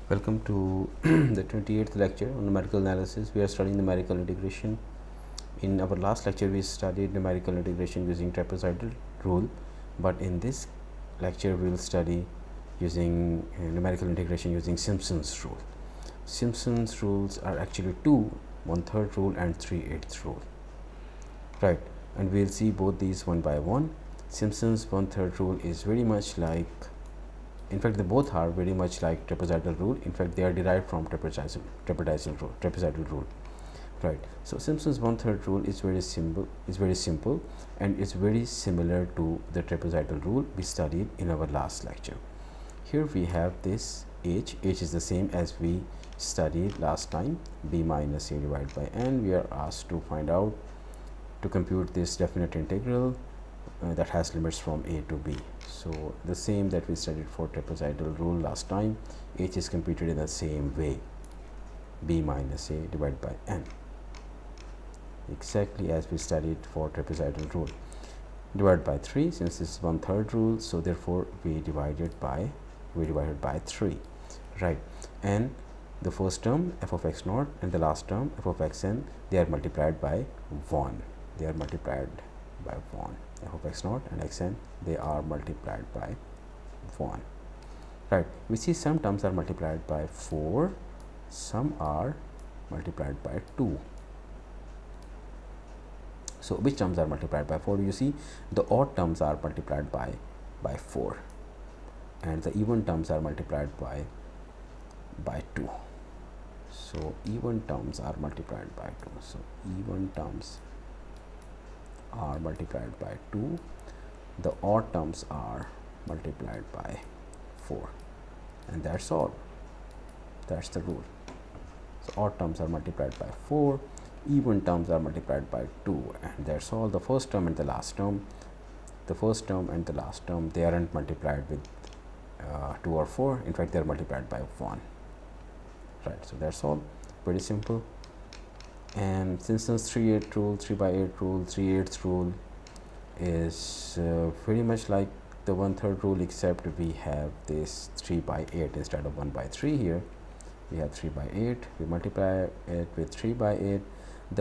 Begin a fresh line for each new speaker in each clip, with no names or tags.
Welcome to the 28th lecture on numerical analysis. We are studying numerical integration. In our last lecture, we studied numerical integration using trapezoidal rule, but in this lecture, we will study using numerical integration using Simpson's rule. Simpson's rules are actually two: 1/3 rule and 3/8 rule. Right, and we'll see both these one by one. Simpson's 1/3 rule is very much like, in fact, they both are very much like trapezoidal rule. In fact, they are derived from trapezoidal rule. Right. So Simpson's 1/3 rule is very simple, and it's very similar to the trapezoidal rule we studied in our last lecture. Here we have this h. H is the same as we studied last time, b minus a divided by n. We are asked to find out, to compute this definite integral that has limits from a to b. So the same that we studied for trapezoidal rule last time, h is computed in the same way, b minus a divided by n, exactly as we studied for trapezoidal rule. Divided by 3, since this is 1/3 rule, so therefore we divided by 3, right? And the first term f of x naught and the last term f of xn, they are multiplied by 1. They are multiplied by 1. F of x naught and xn, they are multiplied by 1. Right, we see some terms are multiplied by 4, some are multiplied by 2. So which terms are multiplied by 4? You see, the odd terms are multiplied by 4, and the even terms are multiplied by 2. So even terms are multiplied by 2. So even terms are multiplied by 2. The odd terms are multiplied by 4, and that's all. That's the rule. So odd terms are multiplied by 4, even terms are multiplied by 2, and that's all. The first term and the last term, they aren't multiplied with 2 or 4. In fact, they are multiplied by 1. Right, so that's all. Pretty simple. And Simpson's 3/8 rule, 3/8 rule, 3/8 rule is very much like the 1/3 rule, except we have this 3/8 instead of 1/3 here. We have 3/8. We multiply it with 3/8.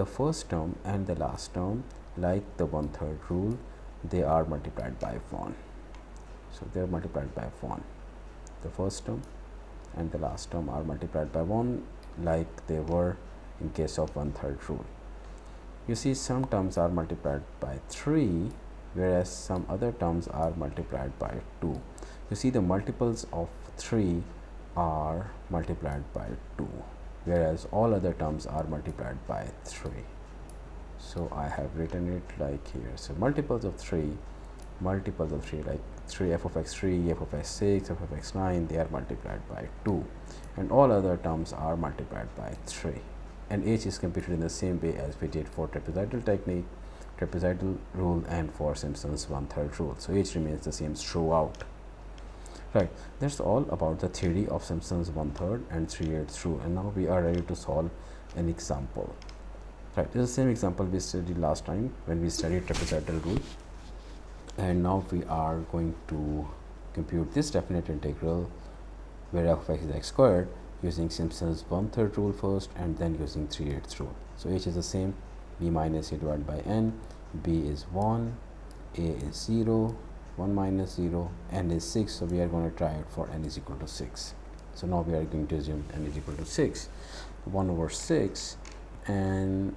The first term and the last term, like the 1/3 rule, they are multiplied by 1. So they are multiplied by 1. The first term and the last term are multiplied by 1, like they were in case of 1/3 rule. You see, some terms are multiplied by 3, whereas some other terms are multiplied by 2. You see, the multiples of 3 are multiplied by 2, whereas all other terms are multiplied by 3. So I have written it like here. So multiples of 3 like 3 f of x3, f of x6, f of x9, they are multiplied by 2, and all other terms are multiplied by 3. And h is computed in the same way as we did for trapezoidal technique, trapezoidal rule, and for Simpson's 1/3 rule. So h remains the same throughout. Right, that's all about the theory of Simpson's 1/3 and 3/8 rule, and now we are ready to solve an example. Right, this is the same example we studied last time when we studied trapezoidal rule, and now we are going to compute this definite integral where f of x is x squared, using Simpson's 1/3 rule first and then using 3/8 rule. So h is the same, b minus a divided by n. B is 1, a is 0, 1 minus 0, n is 6. So we are going to try it for n is equal to 6. So now we are going to assume n is equal to 6, 1 over 6, and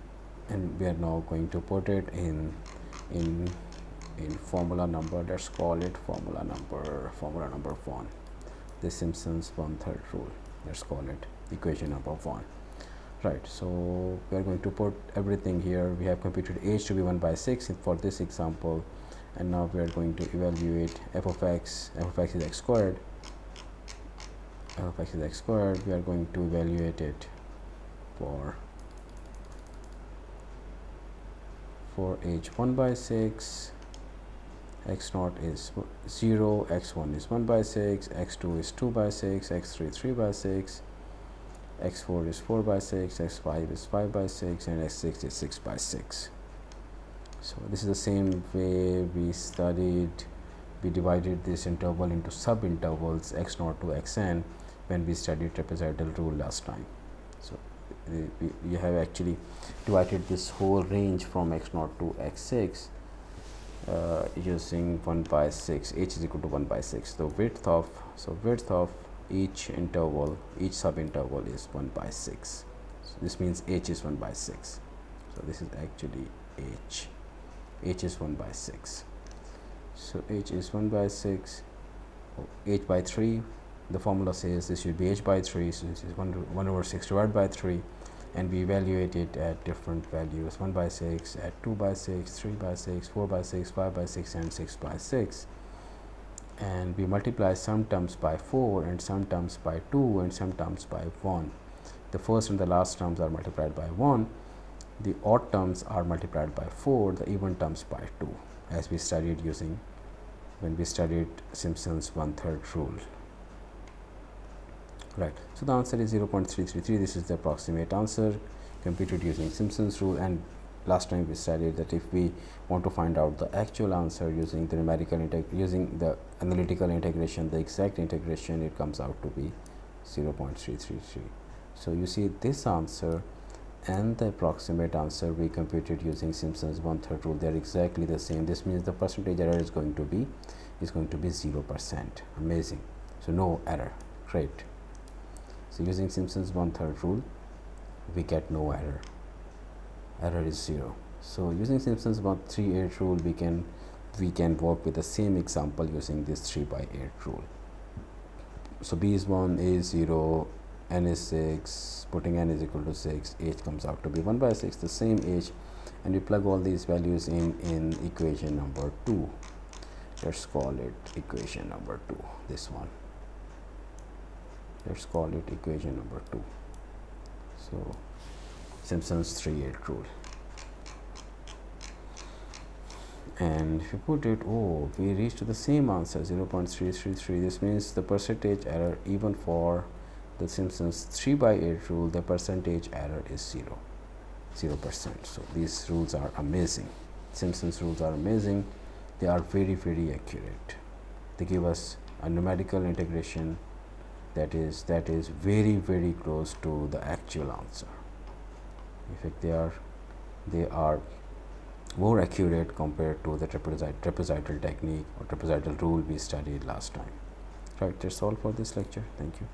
we are now going to put it in formula number. Let's call it formula number 1. The Simpson's 1/3 rule. Let's call it equation number 1. Right, so we are going to put everything here. We have computed h to be 1/6 for this example, and now we are going to evaluate f of x. F of x is x squared. We are going to evaluate it for h 1/6. X naught is 0, x1 is 1/6, x2 is 2/6, x3 3/6, x4 is 4/6, x5 is 5/6, and x6 is 6/6. So this is the same way we studied. We divided this interval into sub intervals x0 to xn, when we studied trapezoidal rule last time. So we have actually divided this whole range from x0 to x6 using 1 by 6. H is equal to 1 by 6. The width of each interval, each sub interval is 1 by 6. So this means h is 1 by 6. So this is actually h. H is 1 by 6. So h is 1 by 6. H by 3. The formula says this should be h by 3. So this is 1 over 6 divided by 3. And we evaluate it at different values: 1 by 6, at 2 by 6, 3 by 6, 4 by 6, 5 by 6, and 6 by 6. And we multiply some terms by 4, and some terms by 2, and some terms by 1. The first and the last terms are multiplied by 1. The odd terms are multiplied by 4, the even terms by 2, as we studied when we studied Simpson's 1/3 rule. Right, so the answer is 0.333. This is the approximate answer computed using Simpson's rule. And last time we studied that if we want to find out the actual answer using the using the analytical integration, the exact integration, it comes out to be 0.333. So you see, this answer and the approximate answer we computed using Simpson's 1/3 rule, they are exactly the same. This means the percentage error is going to be 0%. Amazing. So no error. Great. So using Simpson's 1/3 rule, we get no error. Error is 0. So using Simpson's 3/8 rule, we can work with the same example using this 3/8 rule. So b is 1, a is 0, n is 6. Putting n is equal to 6, h comes out to be 1 by 6, the same h, and we plug all these values in equation number 2. Let's call it equation number 2. This one. Let's call it equation number 2. So Simpson's 3/8 rule. And if you put it, we reach to the same answer, 0.333. This means the percentage error, even for the Simpson's 3/8 rule, the percentage error is 0%. So these rules are amazing. Simpson's rules are amazing. They are very, very accurate. They give us a numerical integration that is very, very close to the actual answer. In fact, they are more accurate compared to the trapezoidal technique or trapezoidal rule we studied last time. Right, that's all for this lecture. Thank you.